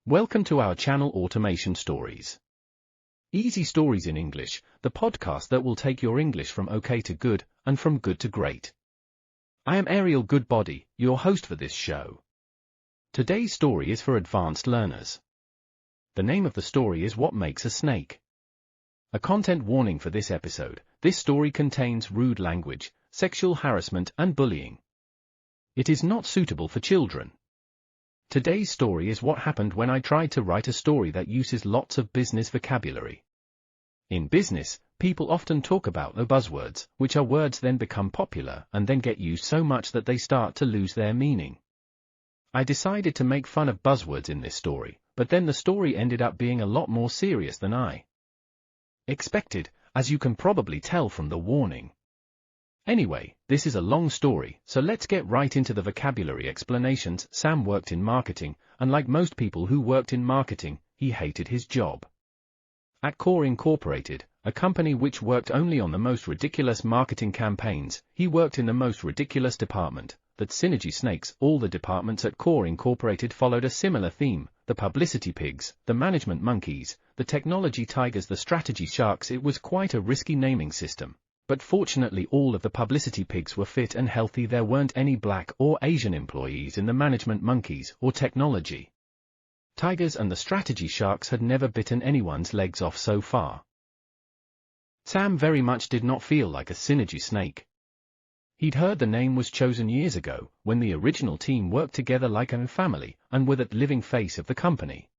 Welcome to our channel Automation Stories. Easy Stories in English, the podcast that will take your English from okay to good, and from good to great. I am Ariel Goodbody, your host for this show. Today's story is for advanced learners. The name of the story is What Makes a Snake. A content warning for this episode: this story contains rude language, sexual harassment and bullying. It is not suitable for children. Today's story is what happened when I tried to write a story that uses lots of business vocabulary. In business, people often talk about the buzzwords, which are words then become popular and then get used so much that they start to lose their meaning. I decided to make fun of buzzwords in this story, but then the story ended up being a lot more serious than I expected, as you can probably tell from the warning. Anyway, this is a long story, so let's get right into the vocabulary explanations. Sam worked in marketing, and like most people who worked in marketing, he hated his job. At Core Incorporated, a company which worked only on the most ridiculous marketing campaigns, he worked in the most ridiculous department, the Synergy Snakes. All the departments at Core Incorporated followed a similar theme: the publicity pigs, the management monkeys, the technology tigers, the strategy sharks. It was quite a risky naming system. But fortunately all of the publicity pigs were fit and healthy. There weren't any black or Asian employees in the management monkeys or technology tigers, and the strategy sharks had never bitten anyone's legs off so far. Sam very much did not feel like a synergy snake. He'd heard the name was chosen years ago, when the original team worked together like a family, and were the living face of the company.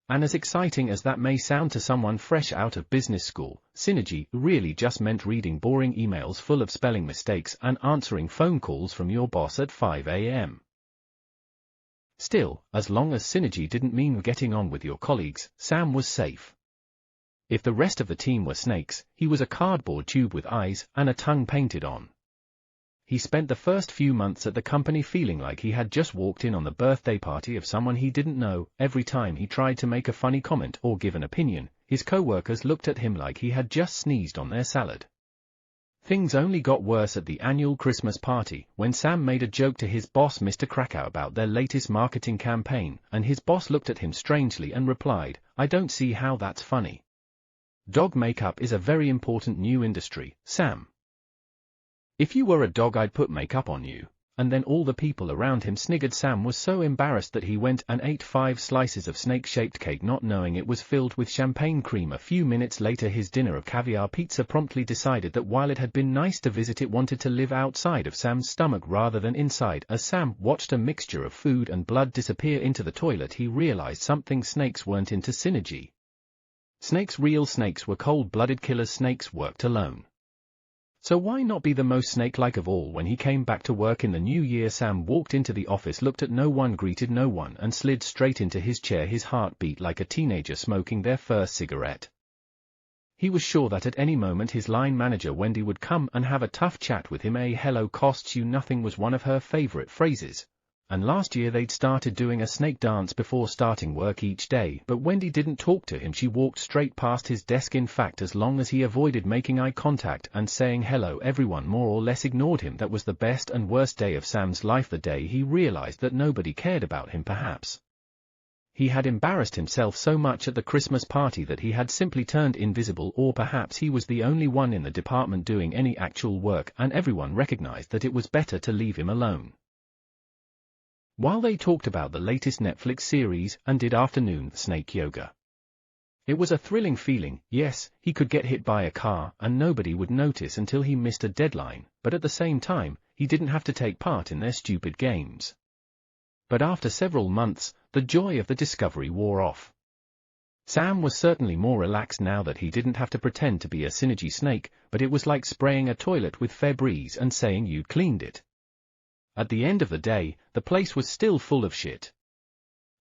And as exciting as that may sound to someone fresh out of business school, synergy really just meant reading boring emails full of spelling mistakes and answering phone calls from your boss at 5 a.m. Still, as long as synergy didn't mean getting on with your colleagues, Sam was safe. If the rest of the team were snakes, he was a cardboard tube with eyes and a tongue painted on. He spent the first few months at the company feeling like he had just walked in on the birthday party of someone he didn't know. Every time he tried to make a funny comment or give an opinion, his coworkers looked at him like he had just sneezed on their salad. Things only got worse at the annual Christmas party, when Sam made a joke to his boss Mr. Krakow about their latest marketing campaign, and his boss looked at him strangely and replied, "I don't see how that's funny. Dog makeup is a very important new industry, Sam. If you were a dog I'd put makeup on you." And then all the people around him sniggered. Sam was so embarrassed that he went and ate 5 slices of snake-shaped cake, not knowing it was filled with champagne cream. A few minutes later his dinner of caviar pizza promptly decided that while it had been nice to visit, it wanted to live outside of Sam's stomach rather than inside. As Sam watched a mixture of food and blood disappear into the toilet, he realized something: snakes weren't into synergy. Real snakes were cold-blooded killers. Snakes worked alone. So why not be the most snake-like of all? When he came back to work in the new year, Sam walked into the office, looked at no one, greeted no one, and slid straight into his chair. His heart beat like a teenager smoking their first cigarette. He was sure that at any moment his line manager Wendy would come and have a tough chat with him. "A hello costs you nothing" was one of her favorite phrases. And last year they'd started doing a snake dance before starting work each day, but Wendy didn't talk to him. She walked straight past his desk. In fact, as long as he avoided making eye contact and saying hello, everyone more or less ignored him. That was the best and worst day of Sam's life, the day he realized that nobody cared about him. Perhaps he had embarrassed himself so much at the Christmas party that he had simply turned invisible, or perhaps he was the only one in the department doing any actual work, and everyone recognized that it was better to leave him alone. While they talked about the latest Netflix series and did afternoon snake yoga. It was a thrilling feeling. Yes, he could get hit by a car and nobody would notice until he missed a deadline, but at the same time, he didn't have to take part in their stupid games. But after several months, the joy of the discovery wore off. Sam was certainly more relaxed now that he didn't have to pretend to be a synergy snake, but it was like spraying a toilet with Febreze and saying you'd cleaned it. At the end of the day, the place was still full of shit.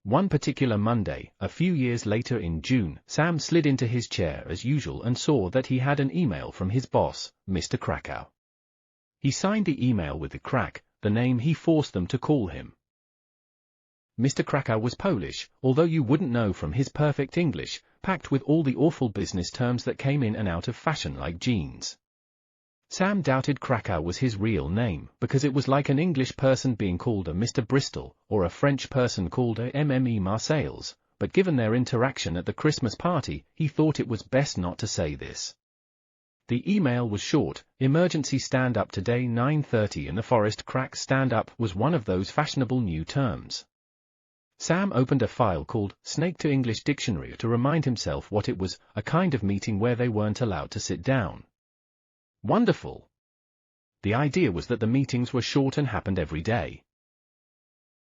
One particular Monday, a few years later in June, Sam slid into his chair as usual and saw that he had an email from his boss, Mr. Krakow. He signed the email with the Krak, the name he forced them to call him. Mr. Krakow was Polish, although you wouldn't know from his perfect English, packed with all the awful business terms that came in and out of fashion like jeans. Sam doubted Krakow was his real name, because it was like an English person being called a Mr. Bristol, or a French person called a Mme Marseilles, but given their interaction at the Christmas party, he thought it was best not to say this. The email was short: emergency stand-up today 9:30 in the forest. Crack stand-up was one of those fashionable new terms. Sam opened a file called Snake to English Dictionary to remind himself what it was, a kind of meeting where they weren't allowed to sit down. Wonderful! The idea was that the meetings were short and happened every day.